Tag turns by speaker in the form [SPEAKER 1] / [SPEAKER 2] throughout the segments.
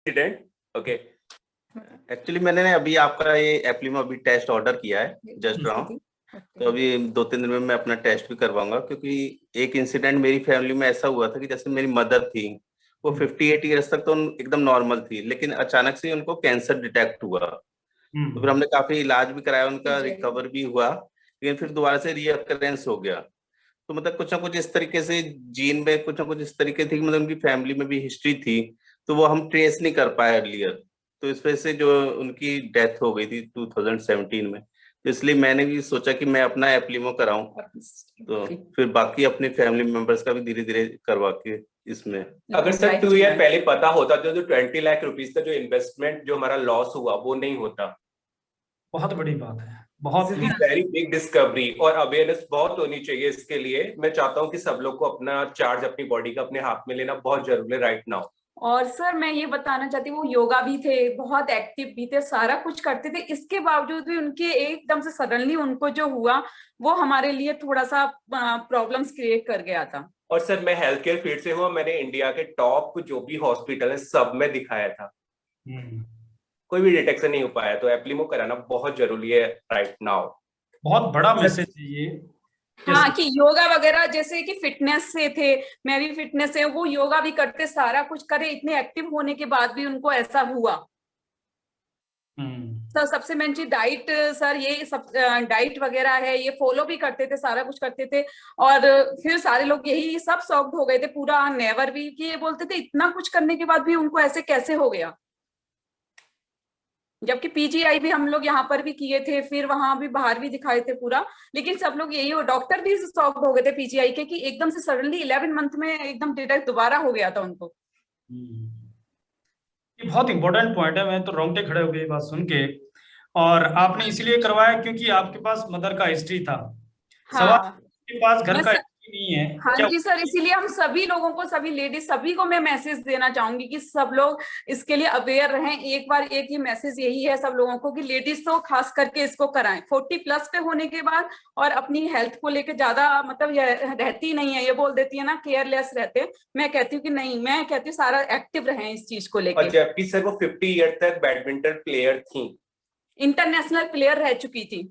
[SPEAKER 1] Incident. Okay,
[SPEAKER 2] actually मैंने अभी आपका ये एप्लीमो अभी टेस्ट ऑर्डर किया है जस्ट नाउ, तो अभी 2-3 दिन में मैं अपना टेस्ट भी करवाऊंगा, क्योंकि एक इंसिडेंट मेरी फैमिली में ऐसा हुआ था कि जैसे मेरी मदर थी, वो 58 ईयर्स तक तो एकदम नॉर्मल थी, लेकिन अचानक से उनको कैंसर डिटेक्ट हुआ। तो फिर हमने काफी इलाज भी कराया, उनका रिकवर भी हुआ, लेकिन फिर दोबारा से रीअकरेंस हो गया। तो मतलब कुछ ना कुछ इस तरीके से जीन में कुछ ना कुछ इस तरीके थी, मतलब उनकी फैमिली में भी हिस्ट्री थी, तो वो हम ट्रेस नहीं कर पाए अर्लियर। तो इस वजह से जो उनकी डेथ हो गई थी 2017 में, तो इसलिए मैंने भी सोचा कि मैं अपना एप्लीमो कराऊं, तो फिर बाकी अपने फैमिली मेंबर्स का भी धीरे धीरे करवा के इसमें।
[SPEAKER 1] अगर सर 2 ईयर पहले पता होता तो जो 20 लाख रुपीस का जो इन्वेस्टमेंट जो हमारा लॉस हुआ वो नहीं होता।
[SPEAKER 3] बहुत बड़ी बात है, बहुत
[SPEAKER 1] वेरी बिग डिस्कवरी, और अवेयरनेस बहुत होनी चाहिए इसके लिए। मैं चाहता हूँ कि सब लोग को अपना चार्ज अपनी बॉडी का अपने हाथ में लेना बहुत जरूरी है राइट नाउ।
[SPEAKER 4] और सर मैं ये बताना चाहती हूँ, वो योगा भी थे, बहुत एक्टिव भी थे, सारा कुछ करते थे, इसके बावजूद भी उनके एकदम से सडनली उनको जो हुआ वो हमारे लिए थोड़ा सा प्रॉब्लम्स क्रिएट कर गया था।
[SPEAKER 1] और सर मैं हेल्थ केयर फील्ड से हूँ, मैंने इंडिया के टॉप जो भी हॉस्पिटल है सब में दिखाया था, कोई भी डिटेक्शन नहीं हो पाया। तो एप्लीमो कराना बहुत जरूरी है राइट नाउ।
[SPEAKER 3] बहुत बड़ा मैसेज है ये।
[SPEAKER 4] हाँ, कि योगा वगैरह जैसे कि फिटनेस से थे, मैं भी फिटनेस से, वो योगा भी करते, सारा कुछ करे, इतने एक्टिव होने के बाद भी उनको ऐसा हुआ। तो सबसे मेन चीज डाइट, सर ये सब डाइट वगैरह है, ये फॉलो भी करते थे, सारा कुछ करते थे। और फिर सारे लोग यही सब शॉक्ड हो गए थे, पूरा नेवर भी, कि ये बोलते थे इतना कुछ करने के बाद भी उनको ऐसे कैसे हो गया। जबकि पीजीआई भी हम लोग यहाँ पर भी किए थे, फिर वहां भी बाहर भी दिखाए थे पूरा, लेकिन सब लोग यही हो, डॉक्टर भी शॉक हो गए थे पीजीआई के, कि एकदम से सडनली 11 मंथ में एकदम डिटेक्ट दोबारा हो गया था उनको।
[SPEAKER 3] ये बहुत इंपॉर्टेंट पॉइंट है, मैं तो रोंगटे खड़े हो गए ये बात सुन के। और आपने इसलिए करवाया क्योंकि आपके पास मदर का हिस्ट्री था। सवाल आपके पास घर का हिस्ट्री नहीं है।
[SPEAKER 4] हाँ जी सर, इसीलिए हम सभी लोगों को, सभी लेडीज, सभी को मैं मैसेज देना चाहूंगी कि सब लोग इसके लिए अवेयर रहें। एक बार एक ही मैसेज यही है सब लोगों को कि लेडीज तो खास करके इसको कराएं 40+ पे होने के बाद, और अपनी हेल्थ को लेके ज्यादा मतलब रहती नहीं है, ये बोल देती है ना केयरलेस रहते, मैं कहती हूँ कि नहीं, मैं कहती हूँ सारा एक्टिव रहें इस चीज को लेकर।
[SPEAKER 1] जबकि सर वो 50 ईयर तक बैडमिंटन प्लेयर थी,
[SPEAKER 4] इंटरनेशनल प्लेयर रह चुकी थी,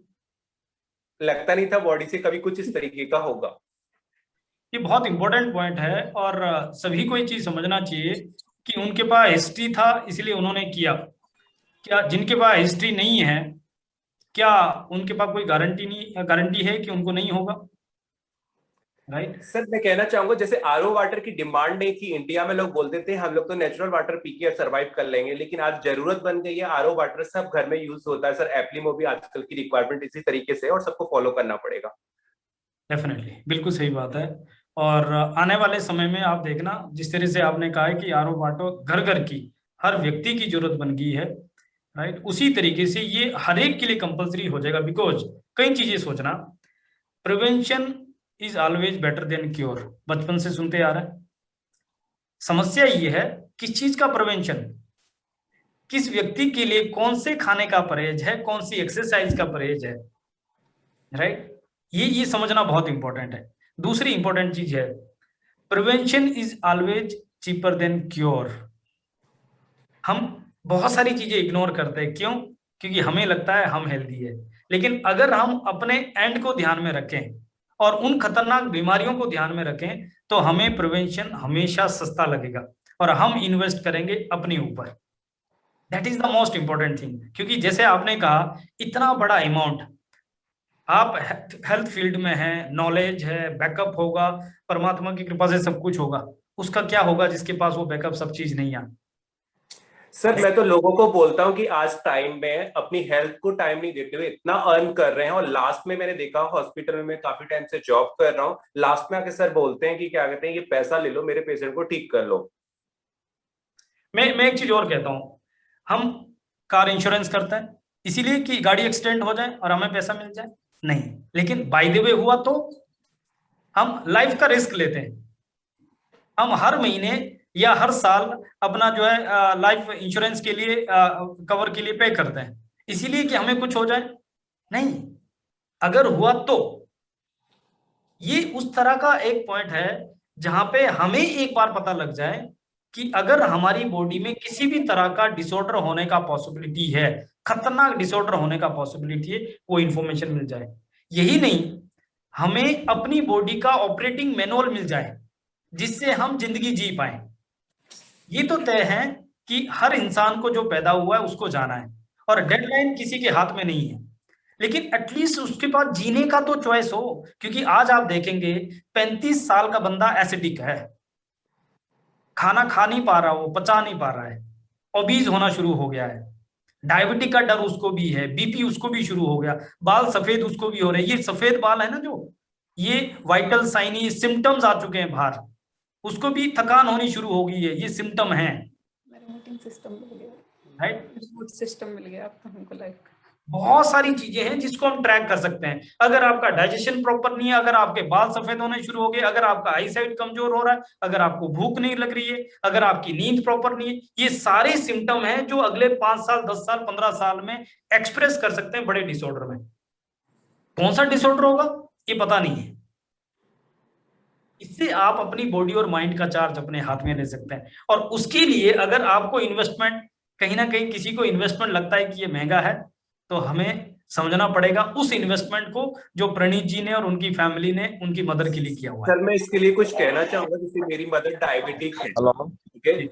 [SPEAKER 1] लगता नहीं था बॉडी से कभी कुछ इस तरीके का होगा।
[SPEAKER 3] ये बहुत इंपॉर्टेंट पॉइंट है, और सभी को ये चीज समझना चाहिए कि उनके पास हिस्ट्री था इसलिए उन्होंने किया। क्या जिनके पास हिस्ट्री नहीं है, क्या उनके पास कोई गारंटी है कि उनको नहीं होगा? राइट
[SPEAKER 1] सर मैं कहना चाहूंगा जैसे आरओ वाटर की डिमांड नहीं थी इंडिया में, लोग बोलते थे हम लोग तो नेचुरल वाटर पी के सरवाइव कर लेंगे, लेकिन आज जरूरत बन गई है, आरओ वाटर सब घर में यूज होता है। सर एप्लीमो भी आजकल की रिक्वायरमेंट इसी तरीके से, और सबको फॉलो करना पड़ेगा।
[SPEAKER 3] डेफिनेटली, बिल्कुल सही बात है। और आने वाले समय में आप देखना, जिस तरह से आपने कहा है कि आरओ वाटर घर घर की हर व्यक्ति की जरूरत बन गई है, राइट, उसी तरीके से ये हर एक के लिए कंपलसरी हो जाएगा। बिकॉज कई चीजें सोचना, prevention is always better than cure, बचपन से सुनते आ रहा है। समस्या ये है किस चीज का प्रिवेंशन, किस व्यक्ति के लिए कौन से खाने का परहेज है, कौन सी एक्सरसाइज का परहेज है, राइट, ये समझना बहुत इंपॉर्टेंट है। दूसरी इंपॉर्टेंट चीज है, prevention is always cheaper than cure. हम बहुत सारी चीजें इग्नोर करते हैं, क्यों? क्योंकि हमें लगता है हम हेल्दी है, लेकिन अगर हम अपने एंड को ध्यान में रखें और उन खतरनाक बीमारियों को ध्यान में रखें, तो हमें प्रिवेंशन हमेशा सस्ता लगेगा और हम इन्वेस्ट करेंगे अपने ऊपर। That is the most important thing. क्योंकि जैसे आपने कहा, इतना बड़ा अमाउंट, आप हेल्थ फील्ड में हैं, नॉलेज है, बैकअप होगा, परमात्मा की कृपा से सब कुछ होगा, उसका क्या होगा जिसके पास वो बैकअप सब चीज नहीं है?
[SPEAKER 1] सर मैं तो लोगों को बोलता हूँ कि आज टाइम में अपनी हेल्थ को टाइम नहीं देते हुए इतना अर्न कर रहे हैं, और लास्ट में मैंने देखा हॉस्पिटल में, मैं काफी टाइम से जॉब कर रहा हूँ, लास्ट में आके सर बोलते हैं कि क्या कहते हैं, ये पैसा ले लो, मेरे पेशेंट को ठीक कर लो।
[SPEAKER 3] मैं एक चीज और कहता हूँ, हम कार इंश्योरेंस करते हैं इसीलिए कि गाड़ी एक्सीडेंट हो जाए और हमें पैसा मिल जाए? नहीं, लेकिन बाय द वे हुआ तो हम लाइफ का रिस्क लेते हैं। हम हर महीने या हर साल अपना जो है लाइफ इंश्योरेंस के लिए कवर के लिए पे करते हैं, इसीलिए कि हमें कुछ हो जाए? नहीं, अगर हुआ तो ये उस तरह का एक पॉइंट है जहां पे हमें एक बार पता लग जाए कि अगर हमारी बॉडी में किसी भी तरह का डिसऑर्डर होने का पॉसिबिलिटी है, खतरनाक डिसऑर्डर होने का पॉसिबिलिटी है, वो इंफॉर्मेशन मिल जाए। यही नहीं, हमें अपनी बॉडी का ऑपरेटिंग मैनुअल मिल जाए जिससे हम जिंदगी जी पाए। ये तो तय है कि हर इंसान को जो पैदा हुआ है उसको जाना है, और डेडलाइन किसी के हाथ में नहीं है, लेकिन एटलीस्ट उसके पास जीने का तो चॉइस हो। क्योंकि आज आप देखेंगे 35 साल का बंदा एसिडिक है, खाना खा नहीं पा रहा, वो पचा नहीं पा रहा है, ओबीज होना शुरू हो गया है, डायबिटिक का डर उसको भी है, बीपी उसको भी शुरू हो गया, बाल सफेद उसको भी हो रहे हैं। ये सफेद बाल है ना, जो ये वाइटल साइन, ये सिम्टम्स आ चुके हैं बाहर, उसको भी थकान होनी शुरू हो गई है, ये सिम्टम है।
[SPEAKER 4] सिस्टम मिल गया,
[SPEAKER 3] राइट,
[SPEAKER 4] सिस्टम मिल गया अब तो हमको लाइफ का।
[SPEAKER 3] बहुत सारी चीजें हैं जिसको हम ट्रैक कर सकते हैं। अगर आपका डाइजेशन प्रॉपर नहीं है, अगर आपके बाल सफेद होने शुरू हो गए, अगर आपका आई साइट कमजोर हो रहा है, अगर आपको भूख नहीं लग रही है, अगर आपकी नींद प्रॉपर नहीं है, ये सारे सिम्टम हैं जो अगले 5 साल 10 साल 15 साल में एक्सप्रेस कर सकते हैं बड़े डिसऑर्डर में। कौन सा डिसऑर्डर होगा ये पता नहीं है। इससे आप अपनी बॉडी और माइंड का चार्ज अपने हाथ में ले सकते हैं। और उसके लिए अगर आपको इन्वेस्टमेंट, कहीं ना कहीं किसी को इन्वेस्टमेंट लगता है कि ये महंगा है, तो हमें समझना पड़ेगा उस इन्वेस्टमेंट को जो प्रणीत जी ने और उनकी फैमिली ने उनकी मदर के लिए किया हुआ है।
[SPEAKER 1] सर मैं इसके लिए कुछ कहना चाहूंगा, जैसे मेरी मदर डायबिटिक है, ठीक है,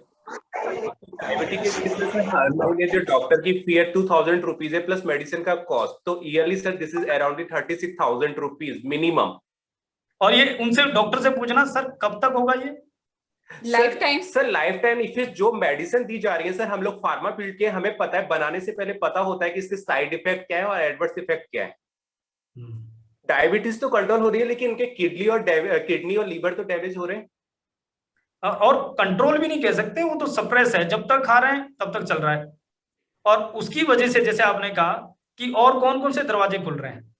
[SPEAKER 1] डायबिटिक के केस में सर हर महीने जो डॉक्टर की फी है 2000 रुपीज है, प्लस मेडिसिन का कॉस्ट, तो yearly sir this is around 36,000 rupees minimum.
[SPEAKER 3] और ये उनसे डॉक्टर से पूछना सर कब तक होगा ये?
[SPEAKER 4] Life time
[SPEAKER 1] sir life time effect जो मेडिसिन दी जा रही है सर, हम लोग फार्मा फील्ड के, हमें पता है, बनाने से पहले पता होता है कि इसके साइड इफेक्ट क्या है और एडवर्स इफेक्ट क्या है। डायबिटीज तो कंट्रोल हो रही है, लेकिन उनके किडनी और लीवर तो डैमेज हो रहे हैं।
[SPEAKER 3] और कंट्रोल भी नहीं कह सकते, वो तो सप्रेस है, जब तक खा रहे हैं तब तक चल रहा है। और उसकी वजह से जैसे आपने कहा कि और कौन कौन से दरवाजे खुल रहे हैं।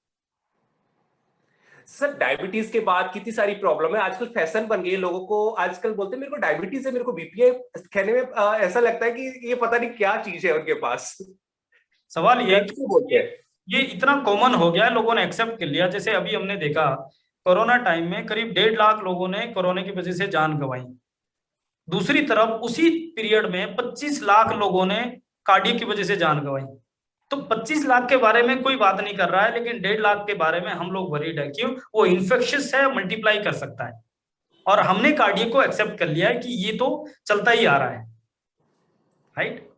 [SPEAKER 1] सर डायबिटीज के बाद कितनी सारी प्रॉब्लम है, आजकल फैशन बन गई है, लोगों को आजकल बोलते हैं मेरे को डायबिटीज है, मेरे को बीपी है, कहने में ऐसा लगता है कि ये पता नहीं क्या चीज है उनके पास।
[SPEAKER 3] सवाल ये
[SPEAKER 1] बोलते हैं
[SPEAKER 3] ये इतना कॉमन हो गया है, लोगों ने एक्सेप्ट कर लिया। जैसे अभी हमने देखा कोरोना टाइम में करीब 1.5 लाख लोगों ने कोरोना की वजह से जान गंवाई। दूसरी तरफ उसी पीरियड में 25 लाख लोगों ने कार्डियक की वजह से जान गंवाई। तो 25 लाख के बारे में कोई बात नहीं कर रहा है, लेकिन 1.5 लाख के बारे में हम लोग वरीड है कि वो इन्फेक्शियस है, मल्टीप्लाई कर सकता है। और हमने कार्डियक को एक्सेप्ट कर लिया है कि ये तो चलता ही आ रहा है। राइट।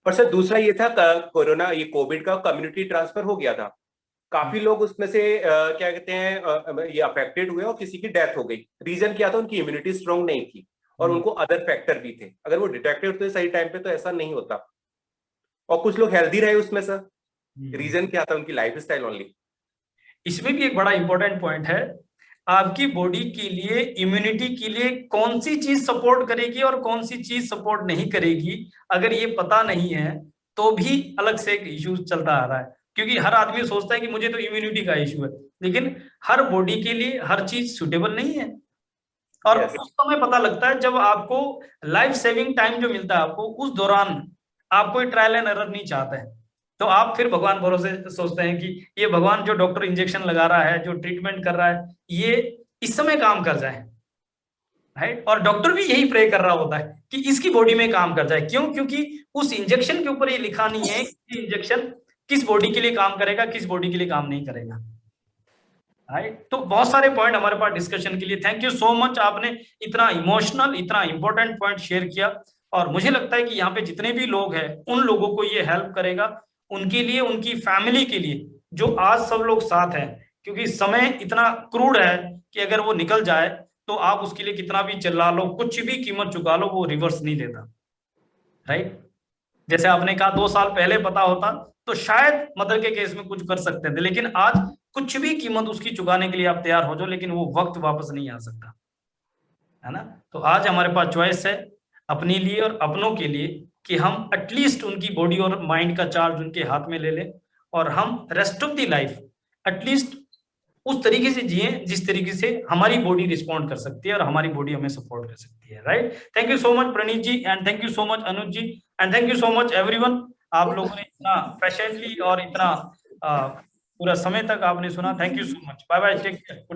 [SPEAKER 1] और सर दूसरा ये था कोरोना, ये कोविड का कम्युनिटी ट्रांसफर हो गया था, काफी लोग उसमें से क्या कहते हैं ये अफेक्टेड हुए और किसी की डेथ हो गई। रीजन क्या था? उनकी इम्यूनिटी स्ट्रांग नहीं थी और उनको अदर फैक्टर भी थे। अगर वो डिटेक्टेड होते सही टाइम पे तो ऐसा नहीं होता। और कुछ लोग हेल्दी रहे उसमें सर, रीजन क्या था? उनकी लाइफ स्टाइल ओनली।
[SPEAKER 3] इसमें भी एक बड़ा इंपॉर्टेंट पॉइंट है, आपकी बॉडी के लिए, इम्यूनिटी के लिए कौन सी चीज सपोर्ट करेगी और कौन सी चीज सपोर्ट नहीं करेगी, अगर ये पता नहीं है तो भी अलग से एक इश्यू चलता आ रहा है। क्योंकि हर आदमी सोचता है कि मुझे तो इम्यूनिटी का इश्यू है, लेकिन हर बॉडी के लिए हर चीज सुटेबल नहीं है। और उस समय पता लगता है जब आपको लाइफ सेविंग टाइम जो मिलता है आपको, उस दौरान आप कोई ट्रायल एंड एरर नहीं चाहते हैं, तो आप फिर भगवान भरोसे सोचते हैं कि ये भगवान जो डॉक्टर इंजेक्शन लगा रहा है, जो ट्रीटमेंट कर रहा है, ये इस समय काम कर जाए। राइट। और डॉक्टर भी यही प्रे कर रहा होता है कि इसकी बॉडी में काम कर जाए। क्यों? क्योंकि उस इंजेक्शन के ऊपर ये लिखा नहीं है कि इंजेक्शन किस बॉडी के लिए काम करेगा, किस बॉडी के लिए काम नहीं करेगा। राइट। तो बहुत सारे पॉइंट हमारे पास डिस्कशन के लिए। थैंक यू सो मच, आपने इतना इमोशनल, इतना इंपॉर्टेंट पॉइंट शेयर किया। और मुझे लगता है कि यहाँ पे जितने भी लोग हैं उन लोगों को ये हेल्प करेगा, उनके लिए, उनकी फैमिली के लिए, जो आज सब लोग साथ हैं। क्योंकि समय इतना क्रूड है कि अगर वो निकल जाए तो आप उसके लिए कितना भी चिल्ला लो, कुछ भी कीमत चुका लो, वो रिवर्स नहीं देता। राइट। जैसे आपने कहा 2 साल पहले पता होता तो शायद मदर के केस में कुछ कर सकते थे, लेकिन आज कुछ भी कीमत उसकी चुकाने के लिए आप तैयार हो जाओ, लेकिन वो वक्त वापस नहीं आ सकता, है ना। तो आज हमारे पास चॉइस है अपने लिए और अपनों के लिए कि हम एटलीस्ट उनकी बॉडी और माइंड का चार्ज उनके हाथ में ले लें, और हम rest of the life at least उस तरीके से जिए जिस तरीके से हमारी बॉडी रिस्पॉन्ड कर सकती है और हमारी बॉडी हमें सपोर्ट कर सकती है। Right. Thank you so much Praneet ji, and thank you so much Anuj ji, and thank you so much everyone. आप लोगों ने इतना पेशेंटली और इतना पूरा समय तक आपने सुना। Thank you so much. Bye bye, take care.